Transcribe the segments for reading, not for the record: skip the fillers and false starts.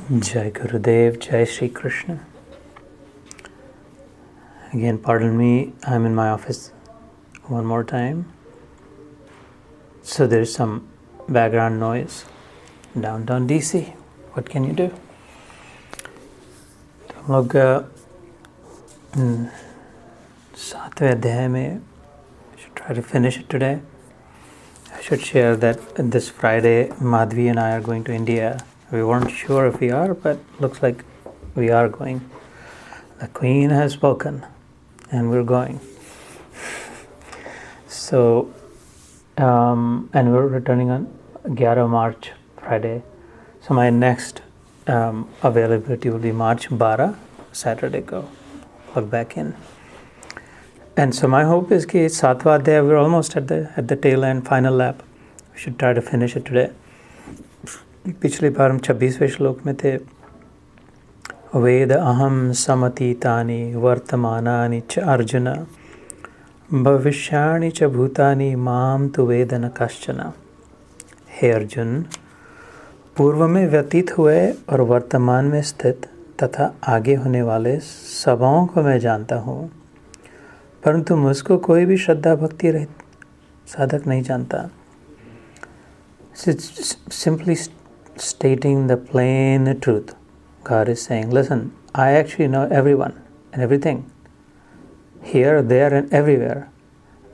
Jai Gurudev, Jai Shree Krishna. Again, pardon me, I'm in my office one more time. So there's some background noise. Downtown DC, what can you do? तो हम लोग 7वें अध्याय में should try to finish it today. I should share that this Friday, Madhvi and I are going to India. We weren't sure if we are, but looks like we are going. The Queen has spoken, and we're going. So, and we're returning on 11 March, Friday. So my next availability will be March 12, Saturday को plug back in. And so my hope is कि 7वां अध्याय, we're almost at the tail end, final lap. We should try to finish it today. पिछली बार हम 26वें श्लोक में थे. वेद अहम समतीतानि वर्तमानानि च अर्जुन भविष्याणि च भूतानि माम तु वेद न कश्चन. हे अर्जुन, पूर्व में व्यतीत हुए और वर्तमान में स्थित तथा आगे होने वाले सबों को मैं जानता हूँ, परंतु मुझको कोई भी श्रद्धा भक्ति रहित साधक नहीं जानता. Simply stating the plain truth. God is saying, listen, I actually know everyone and everything. Here, there and everywhere.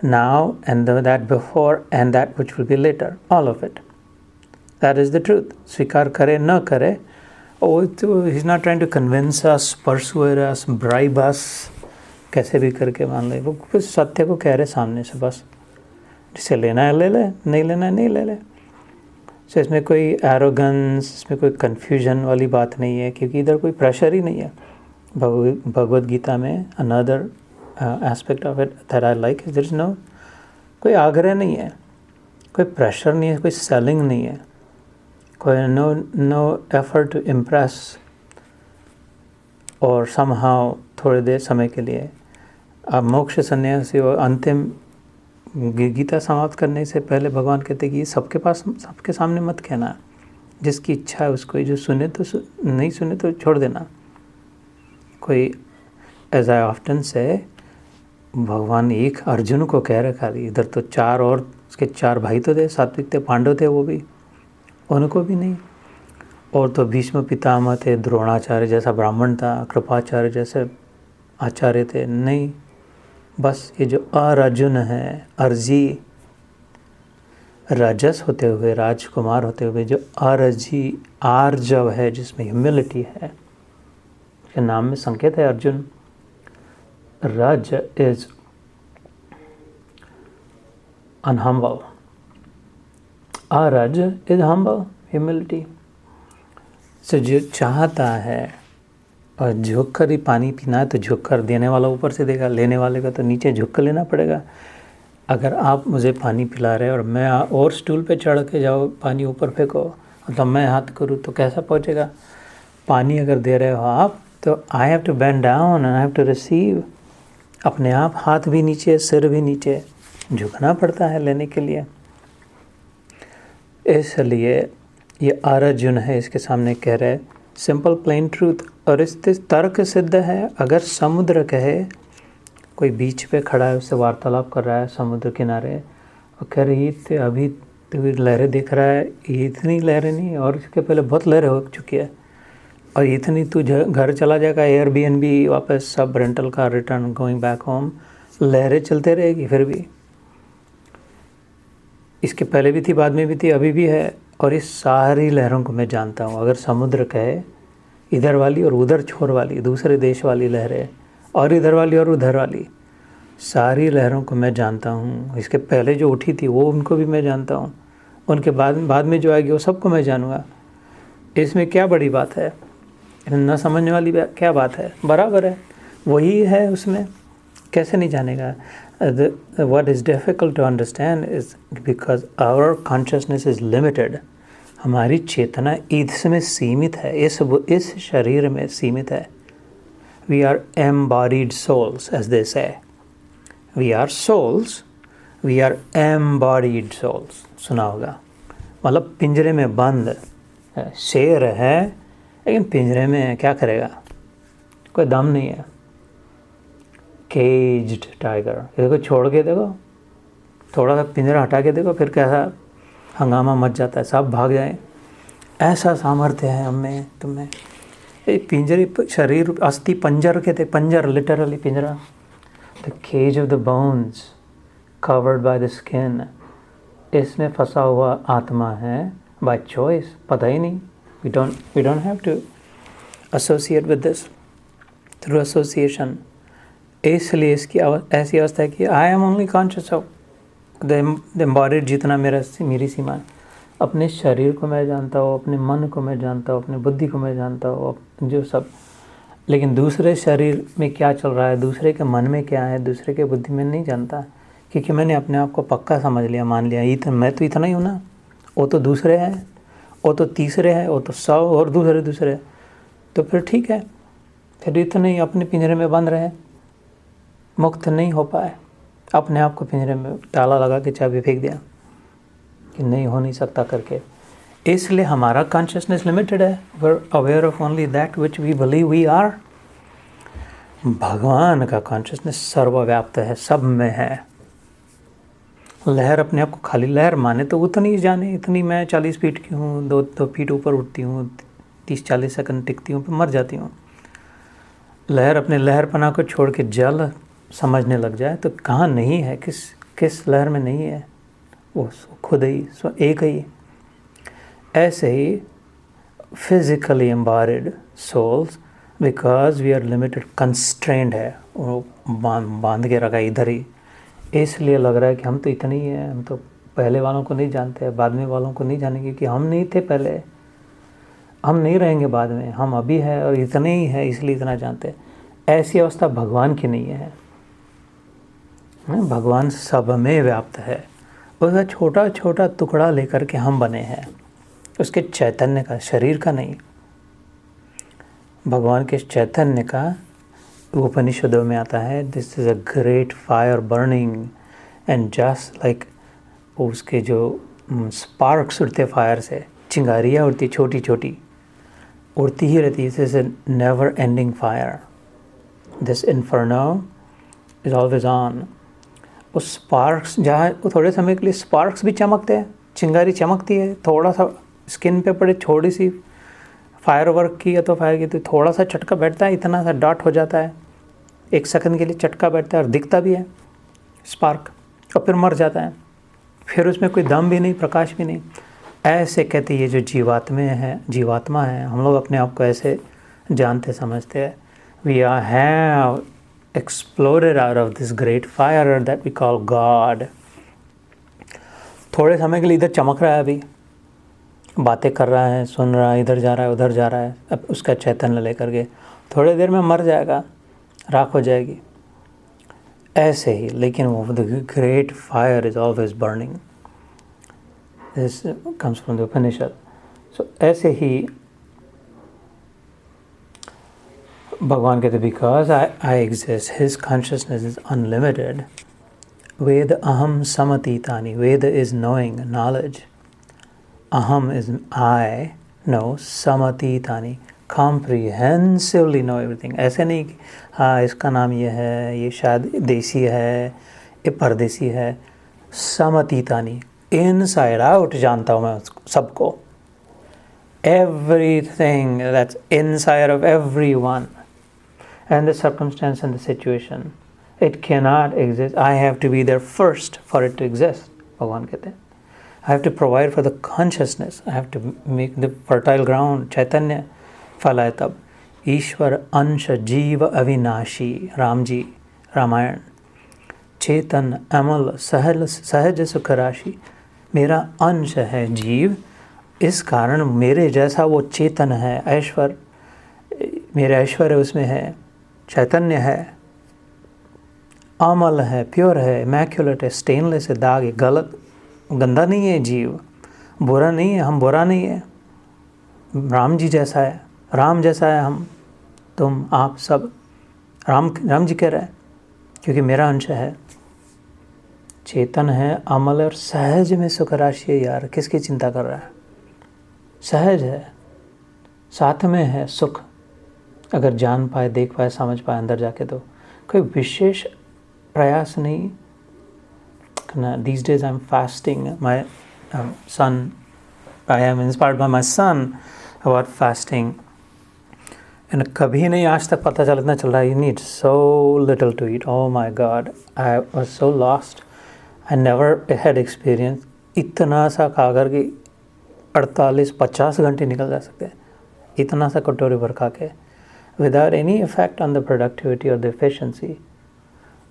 Now and that before and that which will be later. All of it. That is the truth. Svikar kare, na kare. He's not trying to convince us, persuade us, bribe us. कैसे भी करके मान ले. वो कुछ सत्य को कह रहे सामने से बस. जिसे लेना है ले ले, नहीं लेना है नहीं ले ले. So इसमें कोई एरोगेंस, इसमें कोई कन्फ्यूजन वाली बात नहीं है, क्योंकि इधर कोई प्रेशर ही नहीं है. भगवद गीता में another aspect of it that I like is there is no, कोई आग्रह नहीं है, कोई प्रेशर नहीं है, कोई सेलिंग नहीं है, कोई नो एफर्ट टू इम्प्रेस और समहाउ थोड़े देर समय के लिए. अब मोक्ष संन्यासी और अंतिम गीता समाप्त करने से पहले भगवान कहते कि ये सबके सामने मत कहना. जिसकी इच्छा है उसको, जो सुने तो नहीं सुने तो छोड़ देना. कोई एज आई ऑफ्टन से भगवान एक अर्जुन को कह रखा. इधर तो 4 और उसके 4 भाई तो थे, सात्विक थे, पांडव थे, वो भी उनको भी नहीं. और तो भीष्म पितामह थे, द्रोणाचार्य जैसा ब्राह्मण था, कृपाचार्य जैसे आचार्य थे, नहीं. बस ये जो अर्जुन है, अर्जी राजस होते हुए, राजकुमार होते हुए जो अर्जी आर्जव है, जिसमें ह्यूमिलिटी है, उसके नाम में संकेत है अर्जुन. रज इज अनहम्बल, अरज इज हम्बल, ह्यूमिलिटी. से जो चाहता है और झुक कर ही पानी पीना है तो झुक कर, देने वाला ऊपर से देगा, लेने वाले का तो नीचे झुक कर लेना पड़ेगा. अगर आप मुझे पानी पिला रहे और मैं और स्टूल पे चढ़ के जाओ, पानी ऊपर फेंको, मतलब मैं हाथ करूँ तो कैसा पहुँचेगा. पानी अगर दे रहे हो आप तो I have to bend down and I have to receive. अपने आप हाथ भी नीचे, सिर भी नीचे, झुकना पड़ता है लेने के लिए. इसलिए ये अर्जुन है, इसके सामने कह रहे सिंपल प्लेन ट्रूथ. और इससे तर्क सिद्ध है. अगर समुद्र कहे, कोई बीच पे खड़ा है, उससे वार्तालाप कर रहा है समुद्र किनारे, और कह रही थे अभी तो लहरें देख रहा है, ये इतनी लहरें नहीं, और इसके पहले बहुत लहरें हो चुकी है, और इतनी तू घर चला जाएगा, एयरबीएनबी वापस सब rental car, return, going back home, लहरें चलते रहेगी फिर भी. इसके पहले भी थी, बाद में भी थी, अभी भी है, और इस सारी लहरों को मैं जानता हूँ. अगर समुद्र कहे, इधर वाली और उधर छोर वाली, दूसरे देश वाली लहरें, और इधर वाली और उधर वाली, सारी लहरों को मैं जानता हूँ. इसके पहले जो उठी थी वो उनको भी मैं जानता हूँ, उनके बाद में जो आएगी वो सबको मैं जानूँगा. इसमें क्या बड़ी बात है, न समझने वाली क्या बात है, बराबर है, वही है उसमें, कैसे नहीं जानेगा. What is difficult to understand is because our consciousness is limited. हमारी चेतना इसमें सीमित है, इस शरीर में सीमित है. We are embodied souls, as they say. We are souls, we are embodied souls. सुना होगा, मतलब पिंजरे में बंद शेर है, लेकिन पिंजरे में क्या करेगा, कोई दम नहीं है। केज्ड टाइगर, देखो छोड़ के देखो, थोड़ा सा पिंजरा हटा के देखो, फिर कैसा हंगामा मच जाता है, सब भाग जाए। ऐसा सामर्थ्य है हमें, तुम्हें। पिंजरे शरीर, अस्थि पंजर के थे, पंजर लिटरली पिंजरा। The cage of the bones covered by the skin, इसमें फंसा हुआ आत्मा है बाय चॉइस, पता ही नहीं। We don't have to associate with this through association. इसलिए इसकी ऐसी अवस्था है कि I am only conscious of the embodied, जितना मेरी सीमा है। अपने शरीर को मैं जानता हूँ, अपने मन को मैं जानता हूँ, अपनी बुद्धि को मैं जानता हूँ, जो सब। लेकिन दूसरे शरीर में क्या चल रहा है, दूसरे के मन में क्या है, दूसरे के बुद्धि में नहीं जानता, क्योंकि मैंने अपने आप को पक्का समझ लिया, मान लिया, मैं तो इतना ही हूँ ना, वो तो दूसरे हैं, वो तो तीसरे हैं, वो तो 100 और दूसरे। तो फिर ठीक है, फिर इतने ही अपने पिंजरे में बंद रहे, मुक्त नहीं हो पाए। अपने आप को पिंजरे में ताला लगा के चाबी फेंक दिया कि नहीं, हो नहीं सकता करके। इसलिए हमारा कॉन्शियसनेस लिमिटेड है। We are aware of only that which we believe we are. भगवान का कॉन्शियसनेस सर्वव्याप्त है, सब में है। लहर अपने आप को खाली लहर माने तो उतनी ही जाने, इतनी मैं 40 फीट की हूँ, 2 फीट ऊपर उठती हूँ, 30-40 सेकंड टिकती हूँ, फिर मर जाती हूँ। लहर अपने लहरपना को छोड़ के जल समझने लग जाए तो कहाँ नहीं है, किस लहर में नहीं है, वो खुद ही एक ही। ऐसे ही physically embodied souls, because we are limited, constrained है, वो बांध के रखा इधर ही। इसलिए लग रहा है कि हम तो इतने ही हैं, हम तो पहले वालों को नहीं जानते, बाद में वालों को नहीं जानेंगे कि हम नहीं थे पहले, हम नहीं रहेंगे बाद में, हम अभी है और इतने ही है, इसलिए इतना जानते हैं। ऐसी अवस्था भगवान की नहीं है। भगवान सब में व्याप्त है। उसका छोटा छोटा टुकड़ा लेकर के हम बने हैं, उसके चैतन्य का, शरीर का नहीं। भगवान के चैतन्य का उपनिषदों में आता है, this is a great fire burning, and just like उसके जो स्पार्क्स उड़ते फायर से, चिंगारियाँ उड़ती छोटी छोटी, उड़ती ही रहती है। This is a never ending fire, this inferno is always on. उस स्पार्क्स, जहाँ थोड़े समय के लिए स्पार्क्स भी चमकते हैं, चिंगारी चमकती है, थोड़ा सा स्किन पे पड़े, थोड़ी सी फायर वर्क की या तो फायर की, तो थोड़ा सा झटका बैठता है, इतना सा डॉट हो जाता है, 1 सेकंड के लिए झटका बैठता है और दिखता भी है स्पार्क, और फिर मर जाता है। फिर उसमें कोई दम भी नहीं, प्रकाश भी नहीं। ऐसे कहते ये जो जीवात्मा है, हम लोग अपने आप को ऐसे जानते समझते हैं। We are have exploded out of this great fire that we call God. थोड़े समय के लिए इधर चमक रहा है, अभी बातें कर रहा है, सुन रहा है, इधर जा रहा है, उधर जा रहा है, अब उसका चैतन्य लेकर के थोड़ी देर में मर जाएगा, राख हो जाएगी। ऐसे ही, लेकिन वो the great fire is always burning. This comes from the Upanishad. So ऐसे ही भगवान कहते, because I exist, his consciousness is unlimited. वेद अहम समतीतानि, वेद इज नोइंग, नॉलेज, अहम इज आई, नो, समतीतानि, कॉम्प्रिहेंसिवली नो एवरीथिंग। ऐसे नहीं कि हाँ इसका नाम ये है, ये शायद देसी है, ये परदेसी है। समतीतानि, इनसाइड आउट जानता हूँ मैं सबको। Everything that's inside of everyone and the circumstance and the situation, it cannot exist. I have to be there first for it to exist. भगवान कहते हैं I have to provide for the consciousness. I have to make the fertile ground. चैतन्य फैलाए तब। ईश्वर अंश जीव अविनाशी, राम जी, रामायण। चेतन अमल सहज सुख राशि, मेरा अंश है जीव, इस कारण मेरे जैसा वो चेतन है। ऐश्वर्य, मेरा ऐश्वर्य उसमें है, चैतन्य है, अमल है, प्योर है, इमैक्युलेट है, स्टेनलेस है, दाग है, गलत गंदा नहीं है जीव, बुरा नहीं है, हम बुरा नहीं है। राम जी जैसा है, राम जैसा है हम, तुम, आप सब। राम जी कह रहे हैं क्योंकि मेरा अंश है, चेतन है, अमल और सहज में सुख राशि है। यार किसकी चिंता कर रहा है? सहज है, साथ में है सुख, अगर जान पाए, देख पाए, समझ पाए अंदर जाके, तो कोई विशेष प्रयास नहीं करना. These days I'm fasting. My son, I am inspired by my son about fasting. And कभी नहीं आज तक पता चल इतना चल रहा है. You need so little to eat. Oh my God, I was so lost. I never had experience. इतना सा खाकर कि 48-50 घंटे निकल जा सकते हैं. इतना सा कटोरी भर खा के, without any effect on the productivity or the efficiency.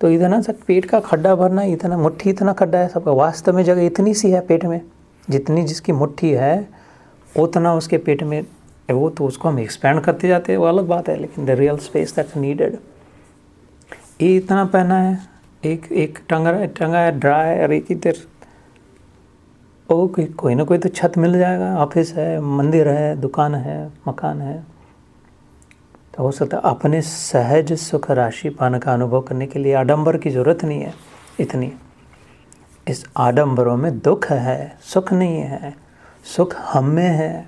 तो इतना सा पेट का खड्डा भरना, इतना मुट्ठी इतना खड्डा है सबका. वास्तव में जगह इतनी सी है पेट में, जितनी जिसकी मुट्ठी है उतना उसके पेट में. वो तो उसको हम एक्सपेंड करते जाते हैं, वो अलग बात है, लेकिन the real space that's needed. ये इतना पहना है, एक टंगा है ड्राई, और एक इधर ओ कोई ना कोई तो छत मिल जाएगा. ऑफिस है, मंदिर है, दुकान है, मकान है. तो हो सकता है अपने सहज सुख राशि पान का अनुभव करने के लिए आडंबर की ज़रूरत नहीं है इतनी. इस आडंबरों में दुख है, सुख नहीं है. सुख हम में है,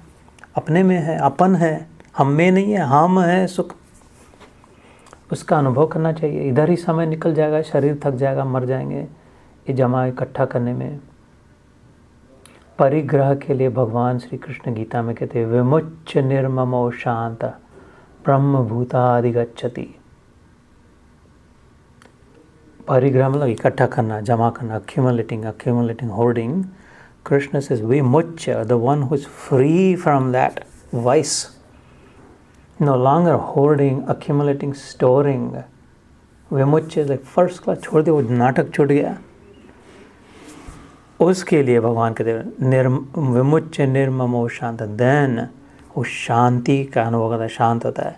अपने में है, अपन है. हम में नहीं है, हम है सुख. उसका अनुभव करना चाहिए. इधर ही समय निकल जाएगा, शरीर थक जाएगा, मर जाएंगे ये जमा इकट्ठा करने में. परिग्रह के लिए भगवान श्री कृष्ण गीता में कहते हैं, विमुच्य निर्ममो शांत ब्रह्म भूतादिगच्छति. परिग्रह मतलब इकट्ठा करना, जमा करना, accumulating, hoarding. Krishna says, Vimuchya, the one who is free from that vice, no longer hoarding, accumulating, storing. Vimuchya is like first class, छोड़ दे, वो नाटक छूट गया. उसके लिए भगवान कहते हैं विमुच्य निर्ममो शांत. देन वो शांति का अनुभव करता है, शांत होता है.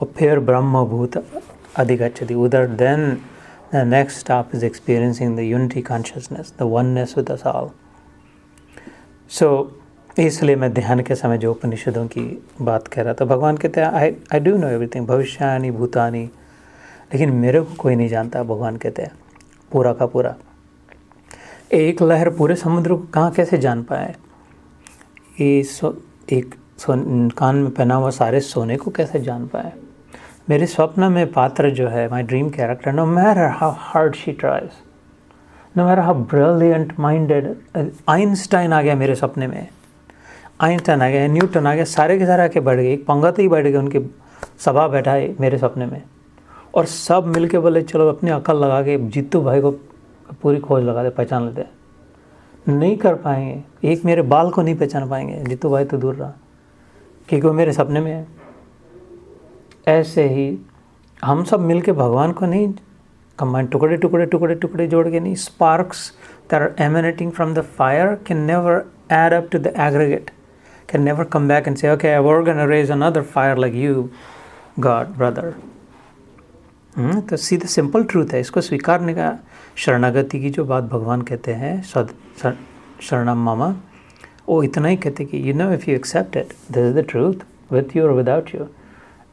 और फिर ब्रह्मभूत अधिगच्छति. उधर then the next stop is experiencing the unity consciousness, the oneness with us all. So इसलिए मैं ध्यान के समय जो उपनिषदों की बात कह रहा था, भगवान कहते हैं आई डू नो एवरीथिंग, भविष्यानि भूतानि, लेकिन मेरे को कोई नहीं जानता. भगवान कहते हैं पूरा का पूरा. एक लहर पूरे समुद्र को कहाँ कैसे जान पाए? एक कान में पहना हुआ सारे सोने को कैसे जान पाए? मेरे स्वप्न में पात्र जो है, my dream character, no matter how hard she tries, no matter how brilliant minded. Einstein आ गया मेरे सपने में, आइंस्टाइन आ गया, न्यूटन आ गया, सारे के सारे आके बैठ गए. एक पंगत ही बैठ गए, उनकी सभा बैठाए मेरे सपने में, और सब मिल के बोले चलो अपनी अकल लगा के जीतू भाई को पूरी खोज लगा दे, पहचान लेते. नहीं कर पाएंगे. एक मेरे बाल को नहीं पहचान पाएंगे. जीतू भाई तो दूर रहा, क्योंकि वो मेरे सपने में है. ऐसे ही हम सब मिलके भगवान को नहीं कंबाइन, टुकड़े टुकड़े टुकड़े टुकड़े जोड़ के नहीं. Sparks that are emanating from the fire can never add up to the aggregate, can never come back and say, okay, we're going to raise another fire like you, God, brother. तो सीधा simple truth है, इसको स्वीकारने का. शरणागति की जो बात भगवान कहते हैं, शरणम मम, वो इतना ही कहते कि you know, if you accept it, this is the truth, with you or without you.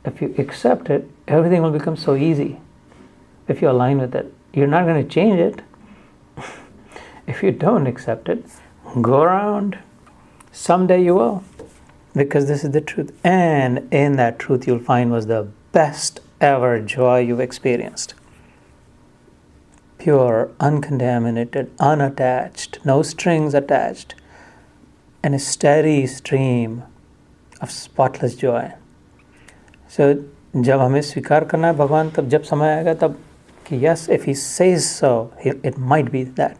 If you accept it, everything will become so easy. If you align with it, you're not going to change it. If you don't accept it, go around. Someday you will, because this is the truth. And in that truth, you'll find was the best ever joy you've experienced. Pure, uncontaminated, unattached, no strings attached, and a steady stream of spotless joy. So, जब हमें स्वीकार करना है भगवान, तब जब समय आएगा तब कि yes, if he says so, it might be that.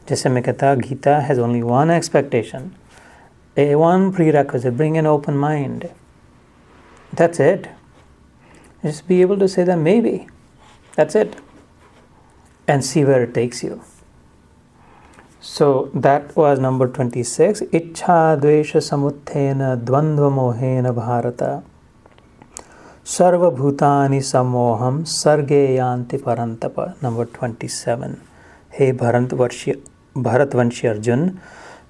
जैसे मैं कहता, Gita has only one expectation, one prerequisite, bring an open mind. That's it. Just be able to say that maybe. That's it. And see where it takes you. So that was number 26. Ichha dvesha samuthena dvandva mohena bharata sarva bhutani samoham sarge yanti parantapa. Number 27. हे भरतवंशी अर्जुन,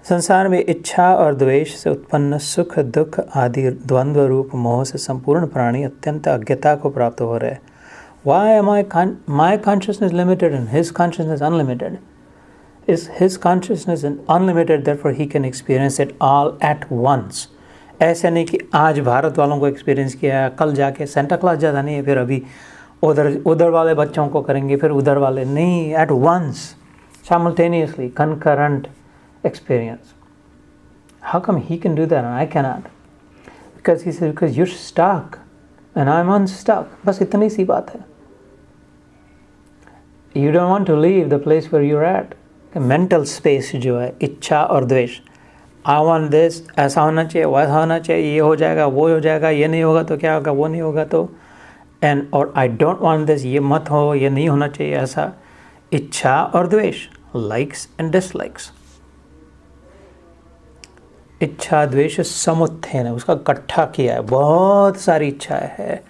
संसार में इच्छा और द्वेष से उत्पन्न सुख दुख आदि द्वंद्व रूप मोह से संपूर्ण प्राणी अत्यंत अज्ञता को प्राप्त हो रहे. Why am my consciousness limited and his consciousness unlimited? Is his consciousness unlimited, therefore he can experience it all at once, ऐसे नहीं कि आज भारत वालों को एक्सपीरियंस किया है, कल जाके सेंटा क्लॉज ज़्यादा नहीं है, फिर अभी उधर वाले बच्चों को करेंगे, फिर उधर वाले नहीं, at once, simultaneously, concurrent experience. How come he can do that and I cannot? Because he said, because you're stuck and I'm unstuck. बस इतनी सी बात है. You don't want to leave the place where you're at. Mental space जो है, इच्छा और द्वेष. I want this, ऐसा होना चाहिए, वैसा होना चाहिए, ये हो जाएगा, वो हो जाएगा, ये नहीं होगा तो क्या होगा, वो नहीं होगा तो, and or I don't want this, ये मत हो, ये नहीं होना चाहिए, ऐसा. इच्छा और द्वेष, likes and dislikes. इच्छा द्वेष समुत्थेन, उसका इकट्ठा किया है, बहुत सारी इच्छाएं है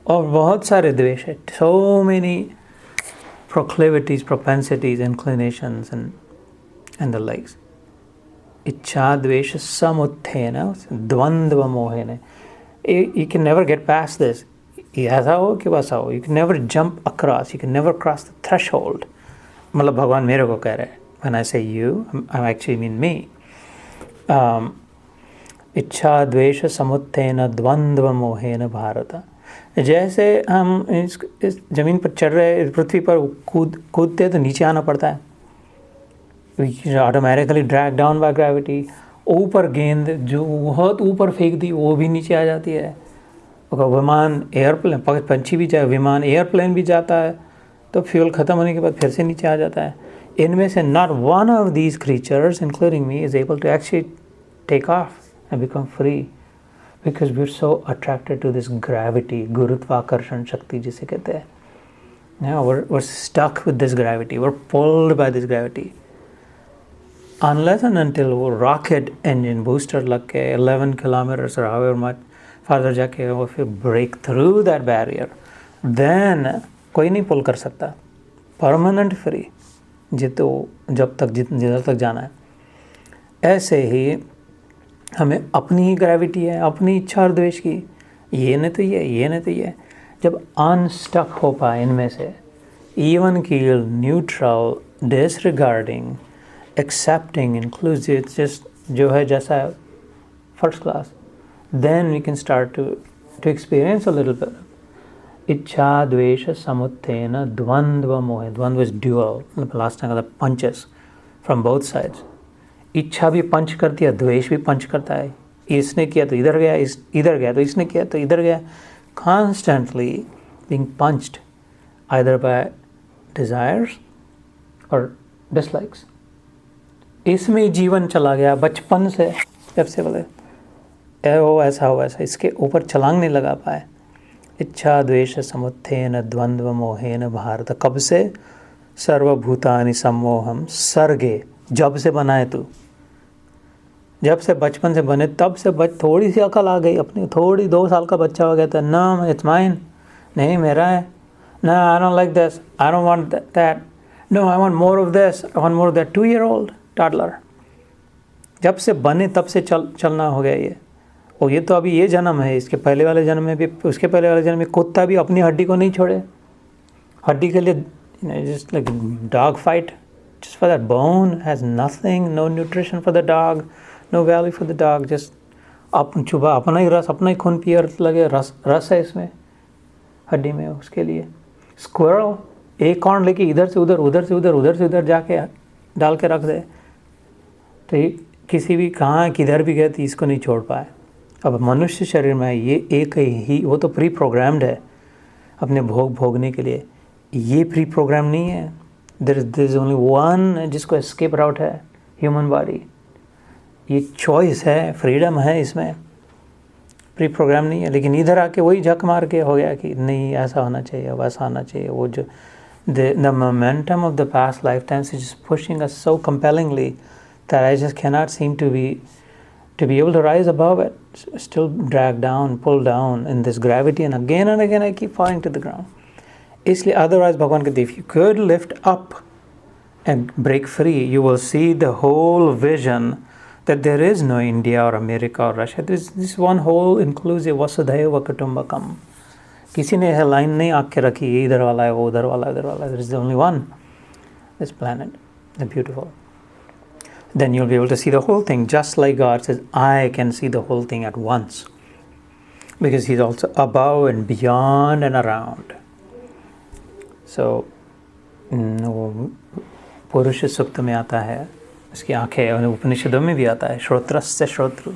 और बहुत सारे द्वेष है. So many proclivities, propensities, inclinations and the likes. इच्छा द्वेष समुत्थेन, द्वंद्व मोहेन. You can never get past this. ऐसा हो कि वैसा हो. You can never jump across. You can never cross the threshold. मतलब भगवान मेरे को कह रहे हैं. When I say you, I actually mean me. इच्छा द्वेष समुत्थेन द्वंद्व मोहेन भारत. जैसे हम इस ज़मीन पर चढ़ रहे, इस पृथ्वी पर कूदते तो नीचे आना पड़ता है. Automatically drag down by gravity. ऊपर गेंद जो बहुत ऊपर फेंक दी वो भी नीचे आ जाती है. विमान, एयरप्लेन, पंछी भी जाए, विमान, एयरप्लेन भी जाता है तो फ्यूल ख़त्म होने के बाद फिर से नीचे आ जाता है. इनमें से not one of these creatures including me is able to actually take off and become free, because we are so attracted to this gravity, गुरुत्वाकर्षण शक्ति जिसे कहते हैं. we're stuck with this gravity, we're pulled by this gravity. Unless and until वो rocket engine booster लग के 11 kilometers or however much farther जाके वो फिर break through that barrier, then कोई नहीं पुल कर सकता. परमानेंट फ्री जब तक जिधर तक जाना है. ऐसे ही हमें अपनी ही ग्रेविटी है, अपनी इच्छा और द्वेष की, ये नहीं तो ये नहीं तो ये. जब अनस्टक हो पाए इनमें से, even keel, neutral, disregarding, accepting, inclusive, just जो है जैसा है, first class, then we can start to experience a little bit. इच्छा द्वेष समुत्थेन द्वंद्व मोह. द्वंद्व इज ड्यूअल, मतलब लास्ट टाइम का पंचेस फ्रॉम बोथ साइड्स. इच्छा भी पंच करती है, द्वेष भी पंच करता है. इसने किया तो इधर गया, इधर गया तो इसने किया तो इधर गया. Constantly being punched either bye desires और डिसलाइक्स. इसमें जीवन चला गया बचपन से, जब से बोले हो ऐसा हो वैसा, इसके ऊपर छलांग नहीं लगा पाए. इच्छा द्वेष समुत्थेन द्वंद्व मोहेन भारत. कब से? सर्वभूतानि सम्मोहम सर्गे. जब से बनाए तू, जब से बचपन से बने तब से थोड़ी सी अकल आ गई अपनी. थोड़ी 2 साल का बच्चा हो गया था, ना इट्स माइन, नहीं मेरा है, ना I don't like this, I don't want that, no I want more of this, I want more of that. 2-year-old toddler. जब से बने तब से चलना हो गया ये. और ये तो अभी ये जन्म है, इसके पहले वाले जन्म में भी, उसके पहले वाले जन्म में कुत्ता भी अपनी हड्डी को नहीं छोड़े. हड्डी के लिए just like dog fight, just for that bone, has nothing, no nutrition for the dog, no value for the dog. just Chuba अपना ही रस, अपना ही खून पिए लगे, रस है इसमें हड्डी में उसके लिए. स्क्विरल एक कॉर्न लेके इधर से उधर, उधर से उधर, उधर से उधर जाके डाल के रख दे तो किसी भी कहाँ किधर भी गए तो इसको नहीं छोड़ पाए. अब मनुष्य शरीर में ये एक ही, वो तो प्री प्रोग्राम्ड है अपने भोगने के लिए. ये प्री प्रोग्राम नहीं है. देयर इज ओनली वन जिसको एस्केप राउट है, ह्यूमन बॉडी. ये चॉइस है, फ्रीडम है इसमें, प्री प्रोग्राम नहीं है. लेकिन इधर आके वही झक मार के हो गया कि नहीं ऐसा होना चाहिए, वैसा होना चाहिए. वो जो the momentum of the past lifetimes is just pushing us so compellingly that I just cannot seem to be able to rise above it. Still dragged down, pulled down in this gravity, and again I keep falling to the ground. इसलिए otherwise भगवान कहते, if you could lift up and break free, you will see the whole vision that there is no India or America or Russia. There is this one whole inclusive Vasudhaiva Kutumbakam. किसी ने यह line नहीं आँख के रखी, ये इधर वाला है, वो उधर वाला है, उधर वाला है. There is only one, this planet, the beautiful. then you'll be able to see the whole thing, just like God says, I can see the whole thing at once, because He's also above and beyond and around. So पुरुष सुक्त में आता है, उसकी आंखें, और उपनिषदों में भी आता है, श्रोत्रस्य श्रोत्रु,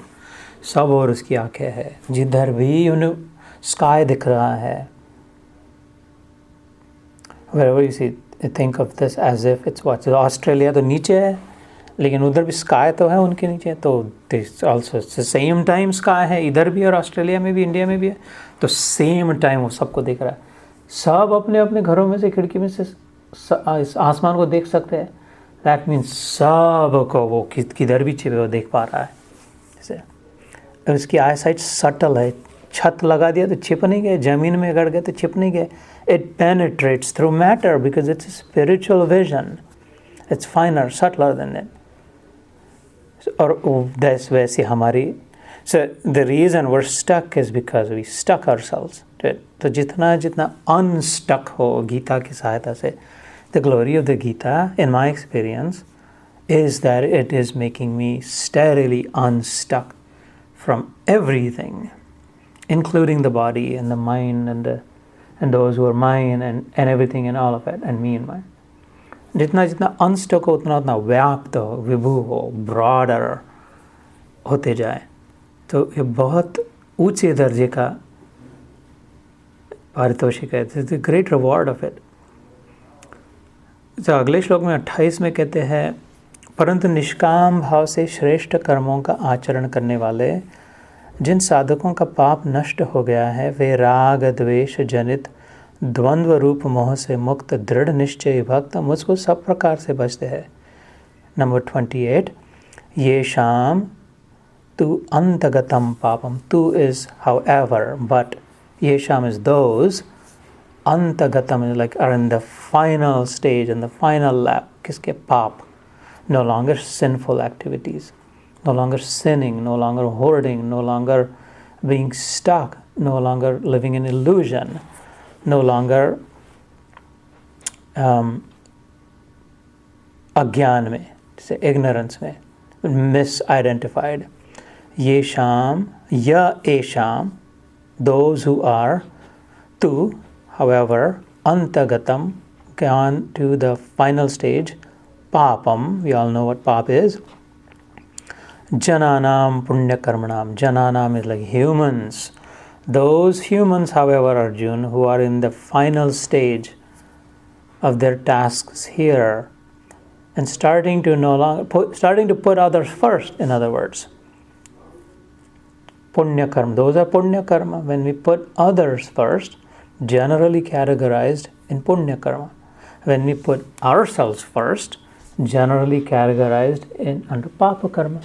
सब और उसकी आंखें हैं, जिधर भी उन्हें स्काई दिख रहा है. Wherever you see, think of this as if it's what? Australia तो नीचे है, लेकिन उधर भी स्काई तो है उनके नीचे, तो this also same time sky है इधर भी, और ऑस्ट्रेलिया में भी, इंडिया में भी है, तो सेम टाइम वो सबको दिख रहा है. सब अपने अपने घरों में से, खिड़की में से इस आसमान को देख सकते हैं. दैट मीन्स सब को वो किधर भी छिपे वो देख पा रहा है. जैसे उसकी आई साइट सटल है, छत लगा दिया तो छिप नहीं गए, ज़मीन में गड़ गए तो छिप नहीं गए. It penetrates through matter because it's spiritual vision. It's finer, subtler than that. और वैसे हमारी, so the reason we're stuck is because we stuck ourselves. तो जितना जितना unstuck हो गीता की सहायता से, the glory of the Gita, in my experience, is that it is making me steadily unstuck from everything, including the body and the mind and those who are mine and everything and all of it, and me and mine. जितना जितना unstuck हो उतना उतना व्याप्त हो, विभु हो, broader होते जाए. तो ये बहुत ऊंचे दर्जे का पारितोषिक है. The great reward of it. तो अगले श्लोक में 28 में कहते हैं, परंतु निष्काम भाव से श्रेष्ठ कर्मों का आचरण करने वाले जिन साधकों का पाप नष्ट हो गया है, वे राग द्वेष जनित द्वंद्व रूप मोह से मुक्त दृढ़ निश्चय भक्त मुझको सब प्रकार से बचते हैं. नंबर 28, ये शाम tu antagatam papam. Tu is however, but yesham is those. Antagatam is like are in the final stage, in the final lap. Kiske pap. No longer sinful activities. No longer sinning, no longer hoarding, no longer being stuck, no longer living in illusion, no longer अज्ञान में, जैसे ignorance में, misidentified. Yesham, ya esham, those who are to, however, antagatam, gone to the final stage, papam, we all know what pap is. Jananam punya karmanam. Jananam is like humans. Those humans, however, Arjun, who are in the final stage of their tasks here and starting to put others first, in other words. Punya karma. Those are punya karma. When we put others first, generally categorized in punya karma. When we put ourselves first, generally categorized in under papa karma.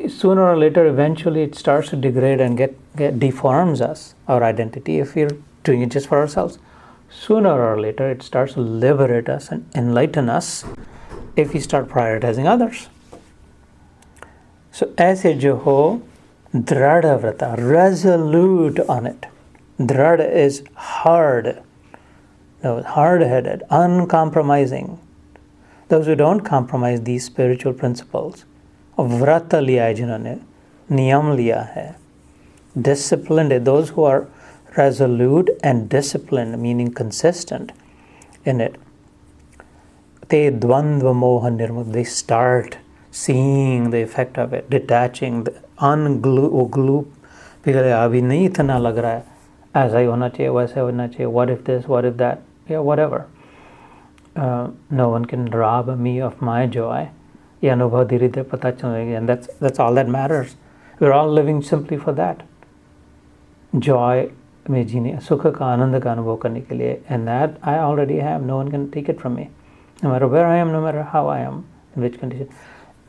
Sooner or later, eventually, it starts to degrade and deforms us, our identity, if we're doing it just for ourselves. Sooner or later, it starts to liberate us and enlighten us if we start prioritizing others. So, ऐसे जो हो, दृढ़ व्रता, resolute on it. Dृढ़ is hard, hard-headed, uncompromising. Those who don't compromise these spiritual principles, व्रत लिया है जिन्होंने, नियम लिया है, disciplined, those who are resolute and disciplined, meaning consistent in it, te dvandva moha nirmukta, they start seeing the effect of it, detaching, unglue, because अभी नहीं इतना लग रहा है, ऐसा ही होना चाहिए, वैसे होना चाहिए, what if this, what if that, yeah, whatever. No one can rob me of my joy. ये अनुभव धीरे धीरे पता चलेगा, and that's all that matters. We're all living simply for that. Joy में जीने, सुख का आनंद का अनुभव करने के लिए, and that I already have. No one can take it from me. No matter where I am, no matter how I am, in which condition.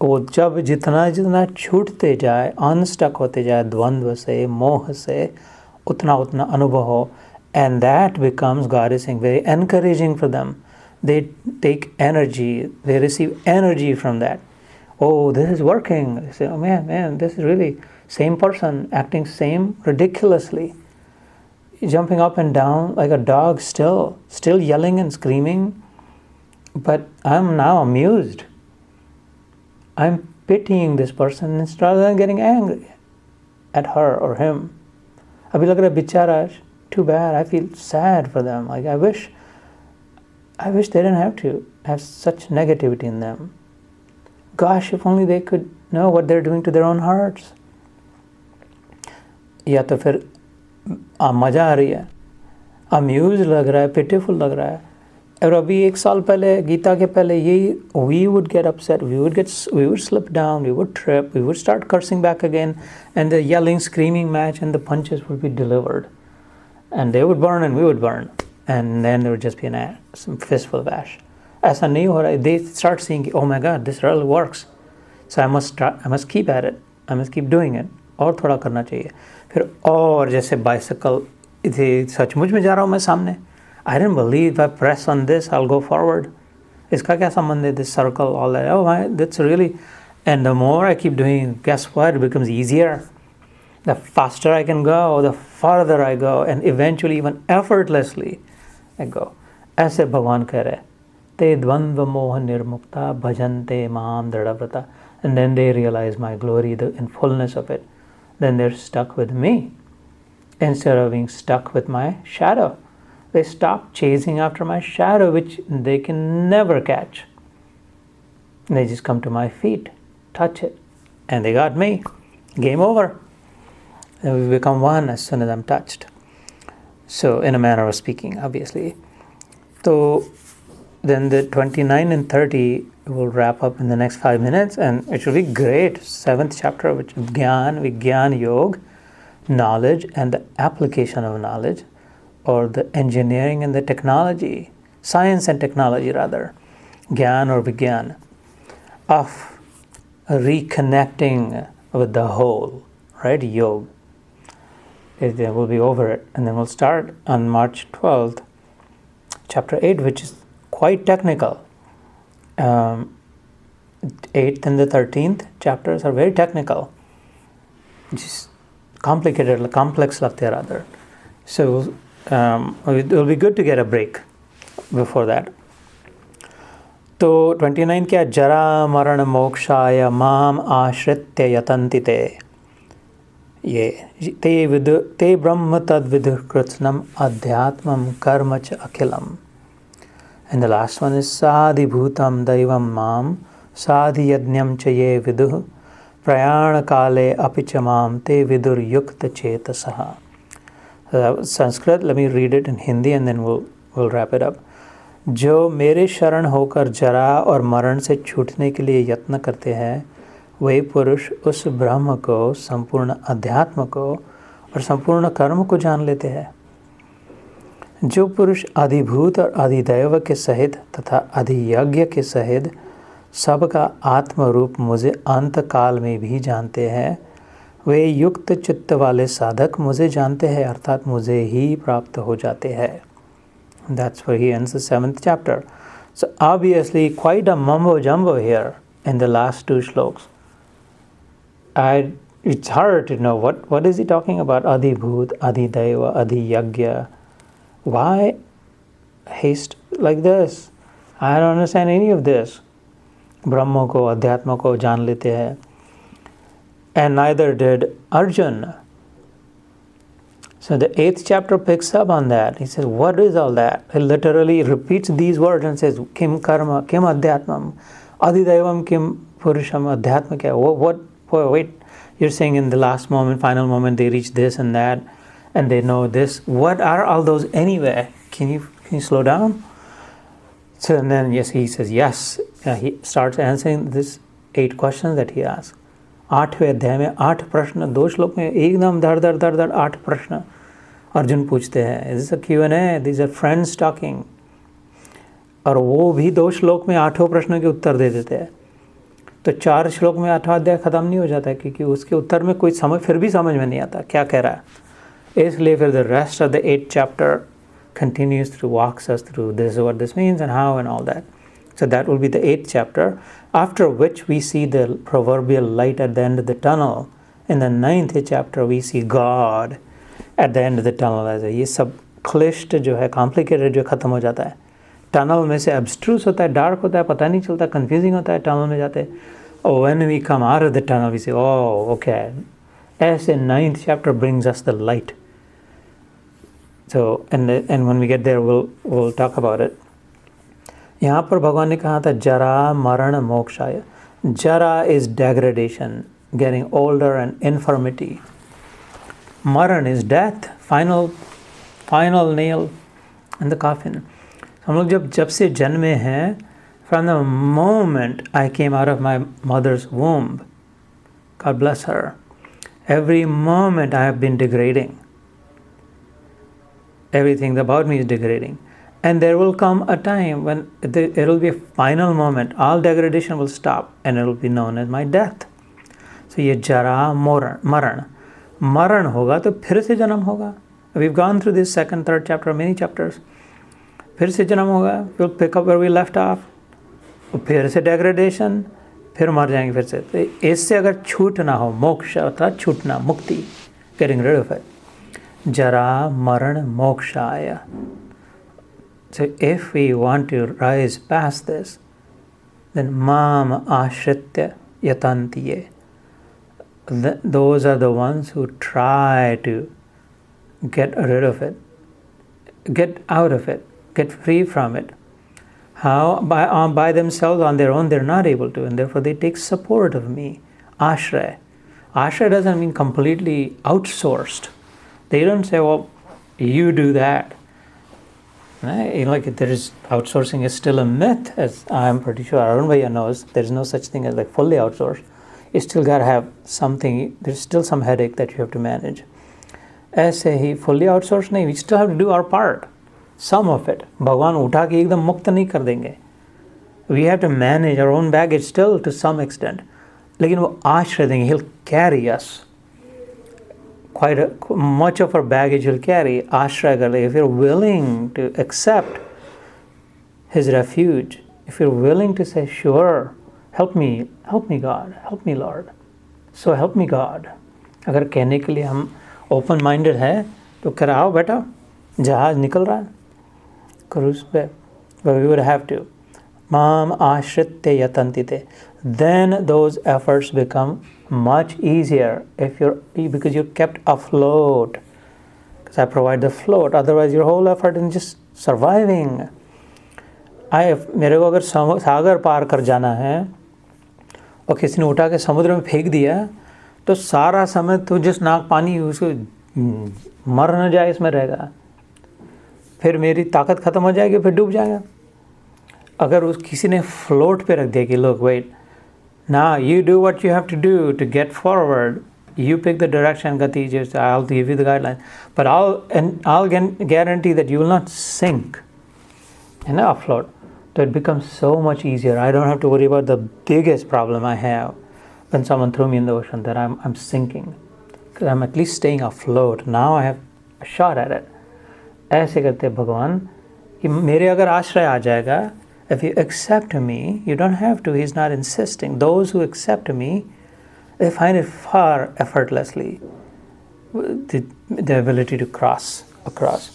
वो जब जितना जितना छूटते जाए, अनस्टक होते जाए द्वंद्व से, मोह से, उतना उतना अनुभव हो, and that becomes, God is saying, very encouraging for them. They take energy, they receive energy from that. Oh, this is working. They say, oh man, this is really same person acting same ridiculously. Jumping up and down like a dog still yelling and screaming. But I'm now amused. I'm pitying this person instead of getting angry at her or him. अभी लग रहा है बेचारा, too bad. I feel sad for them. Like I wish they didn't have to have such negativity in them. Gosh, if only they could know what they're doing to their own hearts. या तो फिर मज़ा आ रही है, amuse लग रहा है, pitiful लग रहा है. और अभी 1 साल पहले, गीता के पहले, यही we would get upset, we would slip down, we would trip, we would start cursing back again, and the yelling, screaming match and the punches would be delivered, and they would burn and we would burn, and then there would just be some fistful of ash. ऐसा नहीं हो रहा है. They start seeing, oh my God, this really works, so I must keep at it, I must keep doing it. और थोड़ा करना चाहिए. फिर और जैसे बाइसिकल, इसे सचमुच में जा रहा हूँ मैं सामने. I didn't believe if I press on this, I'll go forward. इसका क्या संबंध है? This circle, all that. Oh my, that's really. And the more I keep doing, guess what? It becomes easier. The faster I can go, the farther I go, and eventually even effortlessly I go. ऐसे भगवान कह रहे, ते द्वंद्व मोह निर्मुक्ता भजन्ते माम दृढ़व्रता. And then they realize my glory in fullness of it. Then they're stuck with me instead of being stuck with my shadow. They stop chasing after my shadow, which they can never catch. They just come to my feet, touch it, and they got me. Game over. And we become one as soon as I'm touched. So, in a manner of speaking, obviously. So, then the 29 and 30 will wrap up in the next 5 minutes, and it should be great. 7th chapter, which is Gyan, Vigyan, Yoga, knowledge and the application of knowledge, or the engineering and the technology, science and technology rather, Gyan or Vigyan, of reconnecting with the whole, right? Yoga. We'll be over it, and then we'll start on March 12th, chapter 8, which is quite technical. 8th and the 13th chapters are very technical, just complicated, complex लगते rather. So it will be good to get a break before that. तो 29 क्या? जरा मरण मोक्षाय माम आश्रित्य यतन्ति ते. ये ते ब्रह्म तद्विदुः कृत्स्नम् अध्यात्मं कर्म च अखिलम्. And the last one is Sadhi Bhutam Daivam Mam Sadhi Yajnam Cha Ye Viduh Prayana Kale Apicha Mam Te Vidur Yukta Chetasaha. So that was Sanskrit. Let me read it in Hindi and then we'll wrap it up. जो मेरे शरण होकर जरा और मरण से छूटने के लिए यत्न करते हैं, वही पुरुष उस ब्रह्म को, संपूर्ण अध्यात्म को और संपूर्ण कर्म को जान लेते हैं. जो पुरुष अधिभूत और अधिदैव के सहित तथा अधियज्ञ के सहित सबका आत्म रूप मुझे अंत काल में भी जानते हैं, वे युक्त चित्त वाले साधक मुझे जानते हैं, अर्थात मुझे ही प्राप्त हो जाते हैं. That's where he ends the 7th chapter. So obviously quite a mumbo jumbo here in the last 2 shlokas. It's hard to know what is he talking about. Adhibhut, Adhidaiva, Adhiyagya. Why haste like this? I don't understand any of this. Brahma ko, Adhyatma ko jaan lete hai. And neither did Arjun. So the 8th chapter picks up on that. He says, what is all that? He literally repeats these words and says, Kim karma, kim adhyatmam, adhidaivam kim purusham, adhyatma kya? Wait, you're saying in the last moment, final moment, they reach this and that, and they know this. What are all those anyway? Can you slow down? So and then he says yes. He starts answering this 8 questions that he asks. 8वें अध्याय में 8 प्रश्न, 2 श्लोक में एकदम धड़ 8 प्रश्न अर्जुन पूछते हैं. This is a Q&A, these are friends talking. और वो भी 2 श्लोक में 8 प्रश्नों के उत्तर दे देते हैं. तो 4 श्लोक में 8वां अध्याय खत्म नहीं हो जाता है, क्योंकि उसके उत्तर में कोई फिर भी समझ में नहीं आता क्या कह रहा है. इसलिए फिर the rest of the 8th chapter continues to walks us through this is what this means and how and all that. So that will be the 8th chapter, after which we see the proverbial light at the end of the tunnel. In the 9th chapter we see God at the end of the tunnel. As ये सब क्लिष्ट जो है, complicated जो खत्म हो जाता है. टनल में से abstruse होता है, डार्क होता है, पता नहीं चलता, confusing होता है टनल में जाते. when we come out of the tunnel, we say, oh, okay. As in 9th chapter brings us the light. So, and when we get there, we'll talk about it. यहाँ पर भगवान ने कहा था जरा मरण मोक्षाय. Jara is degradation, getting older and infirmity. Maran is death, final nail in the coffin. हम लोग जब से जन्मे हैं, from the moment I came out of my mother's womb, God bless her, every moment I have been degrading. Everything about me is degrading. And there will come a time when it will be a final moment. All degradation will stop and it will be known as my death. So ये जरा मरण होगा तो फिर से जन्म होगा. We've gone through this 2nd, 3rd chapter, many chapters. फिर से जन्म होगा. We'll pick up where we left off. फिर से degradation, फिर मर जाएंगे फिर से. तो इससे अगर छूट ना हो, मोक्ष अर्थात छूटना, मुक्ति, getting rid of it. जरा मरण मोक्षाय. So if we want to rise past this, then mam ashritya yatantiye. Those are the ones who try to get rid of it, get out of it, get free from it. How? By themselves, on their own, they're not able to, and therefore they take support of me. Ashray. Ashray doesn't mean completely outsourced. They don't say, well, you do that. Like there is outsourcing is still a myth, as I am pretty sure Arun Bhaiya knows. There is no such thing as like fully outsourced. You still got to have something. There's still some headache that you have to manage. ऐसे ही fully outsourced नहीं. We still have to do our part. Some of it. भगवान उठा के एकदम मुक्त नहीं कर देंगे. We have to manage our own baggage still to some extent. लेकिन वो आश्रय देंगे. He'll carry us. Much of our baggage will carry. Ashraya kar le. If you're willing to accept His refuge, if you're willing to say, sure, help me God, help me Lord, so help me God. अगर कहने के लिए हम open minded है तो कराओ बेटा, जहाज निकल रहा है क्रूज पे. But we would have to. Mam ashritya yatantite. Then those efforts become much easier because you're kept afloat. Because I provide the float. Otherwise, your whole effort is just surviving. मेरे को अगर सागर पार कर जाना है और किसी ने उठा के समुद्र में फेंक दिया तो सारा समय तो जिस नाक पानी उसको मर न जाए इसमें रहेगा. फिर मेरी ताकत खत्म हो जाएगी, फिर डूब जाएगा. अगर उस किसी ने फ्लोट पे रख दिया कि look, wait, now you do what you have to do to get forward. You pick the direction, Gati, just I'll give you the guidelines. But I'll guarantee that you will not sink afloat. So it becomes so much easier. I don't have to worry about the biggest problem I have when someone threw me in the ocean, that I'm sinking. Because I'm at least staying afloat. Now I have a shot at it. ऐसे करते भगवान कि मेरे अगर आश्रय आ जाएगा, if you accept me, you don't have to. He's not insisting. Those who accept me, they find it far effortlessly, the ability to cross across.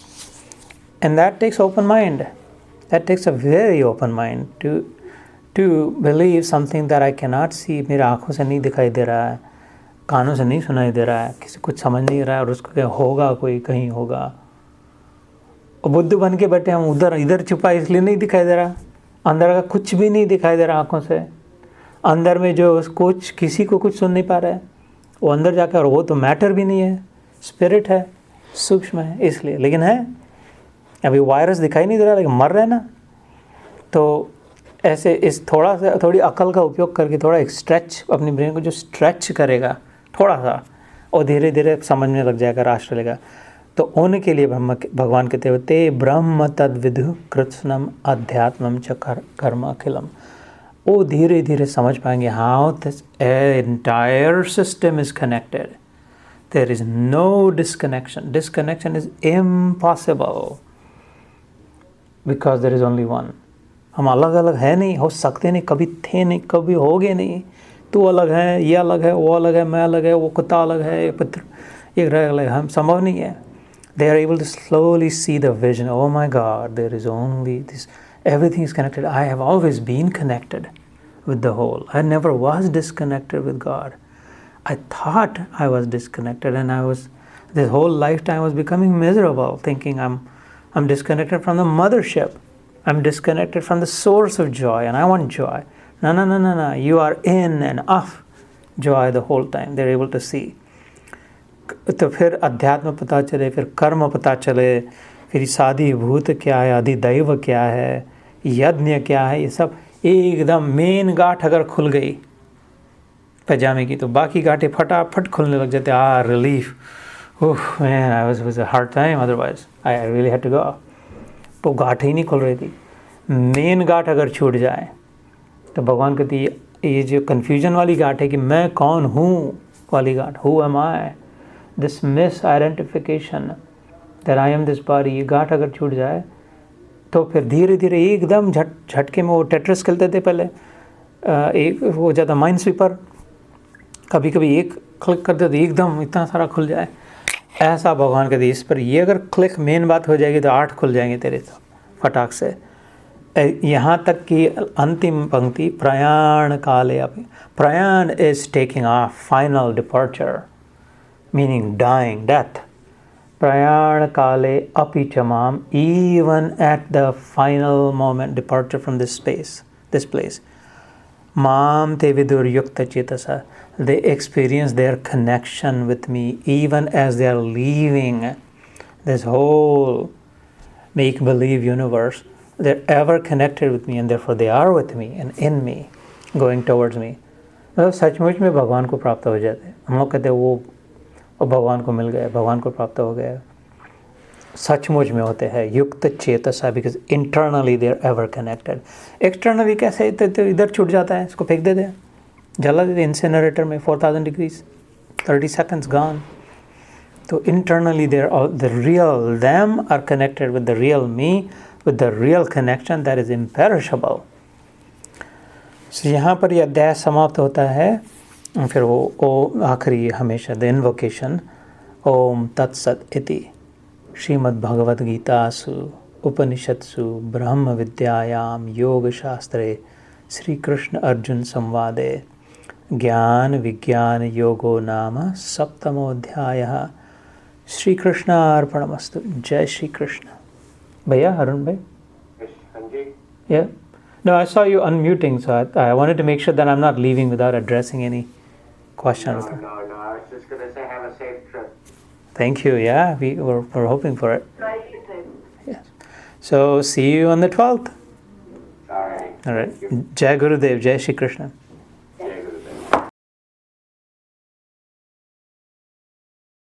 And that takes open mind. That takes a very open mind to believe something that I cannot see. मेरे आँखों से नहीं दिखाई दे रहा है, कानों से नहीं सुनाई दे रहा है, किसी कुछ समझ नहीं रहा है और उसको क्या होगा, कोई कहीं होगा. और बुद्ध बन के बैठे हम इधर छुपा इसलिए नहीं दिखाई दे रहा. अंदर का कुछ भी नहीं दिखाई दे रहा आँखों से. अंदर में जो कुछ किसी को कुछ सुन नहीं पा रहा है वो अंदर जाकर, और वो तो मैटर भी नहीं है, स्पिरिट है, सूक्ष्म है इसलिए. लेकिन है अभी वायरस दिखाई नहीं दे रहा लेकिन मर रहे ना. तो ऐसे इस थोड़ी अकल का उपयोग करके थोड़ा एक स्ट्रेच, अपनी ब्रेन को जो स्ट्रेच करेगा थोड़ा सा, और धीरे धीरे समझने लग जाएगा, राष्ट्र लेगा. तो उनके लिए भगवान कहते हैं ते ब्रह्म तद विदु कृत्स्नम अध्यात्मम च कर्म अखिलम. वो धीरे धीरे समझ पाएंगे how this entire system is connected. There is no disconnection. Disconnection is impossible because there is only one. हम अलग अलग है नहीं, हो सकते नहीं, कभी थे नहीं, कभी होगे नहीं. तू अलग है, ये अलग है, वो अलग है, मैं अलग है, वो कुत्ता अलग है, ये पुत्र ये अलग है. हम संभव नहीं है. They are able to slowly see the vision. Oh my God, there is only this. Everything is connected. I have always been connected. with the whole. I never was disconnected with God. I thought I was disconnected, and this whole lifetime I was becoming miserable, thinking I'm disconnected from the mothership. I'm disconnected from the source of joy, and I want joy. No. You are in and of joy the whole time. They're able to see. तो फिर अध्यात्म पता चले, फिर कर्म पता चले, फिर साधी भूत क्या है, अधिदैव क्या है, यज्ञ क्या है, ये सब एकदम मेन गांठ अगर खुल गई पैजामे की तो बाकी गांठें फटाफट खुलने लग जाते. Relief. Man, I was a hard time, otherwise I really had to go. तो गांठ ही नहीं खुल रही थी. मेन गांठ अगर छूट जाए तो भगवान कहती है ये जो कन्फ्यूजन वाली गांठ है कि मैं कौन हूँ वाली गांठ, who am I, this miss identification that I am this body, ये गांठ अगर छूट जाए तो फिर धीरे धीरे एकदम झटके में, वो टेट्रिस खेलते थे पहले, एक हो जाता माइंड स्वीपर, कभी कभी एक क्लिक करते तो एकदम इतना सारा खुल जाए. ऐसा भगवान कहते इस पर ये अगर क्लिक मेन बात हो जाएगी तो 8 खुल जाएंगे तेरे तो फटाक से. यहाँ तक कि अंतिम पंक्ति प्रयाण काले अपि, प्रयाण is taking off, final departure, meaning dying, death. प्रयाण काले अपि च माम, even at the final moment, departure from this space, this place. Mam te vidur yukta chetasa, they experience their connection with me even as they are leaving this whole make-believe universe. They're ever connected with me and therefore they are with me and in me, going towards me. मतलब सचमुच में भगवान को प्राप्त हो जाते हैं. हम लोग कहते हैं वो भगवान को मिल गए, भगवान को प्राप्त हो गए. सचमुच में होते हैं युक्त चेतसा, because internally they are ever connected. Externally कैसे तो इधर छूट जाता है, इसको फेंक देते हैं, जला देते इंसिनरेटर में, 4000 डिग्रीज, 30 seconds गॉन. तो internally the real them are connected with the real me, with the real connection that is imperishable. So यहाँ पर यह अध्याय समाप्त होता है. फिर वो आखिरी हमेशा द इन्वोकेशन, ओम तत्सत इति श्रीमद् भगवद गीतासु उपनिषत्सु ब्रह्म विद्यायाम योग शास्त्रे श्री कृष्ण अर्जुन संवादे ज्ञान विज्ञान योगो नाम सप्तमोऽध्यायः. श्री कृष्ण अर्पणमस्तु. जय श्री कृष्ण. भैया अरुण भाई. Yeah. No, I saw you unmuting, so I wanted to make sure that I'm not leaving without addressing any questions. No. I was just going to say have a safe trip. Thank you. Yeah, we're hoping for it. Right. Yes. So see you on the 12th. All right. All right. Jai Gurudev. Jai Shri Krishna.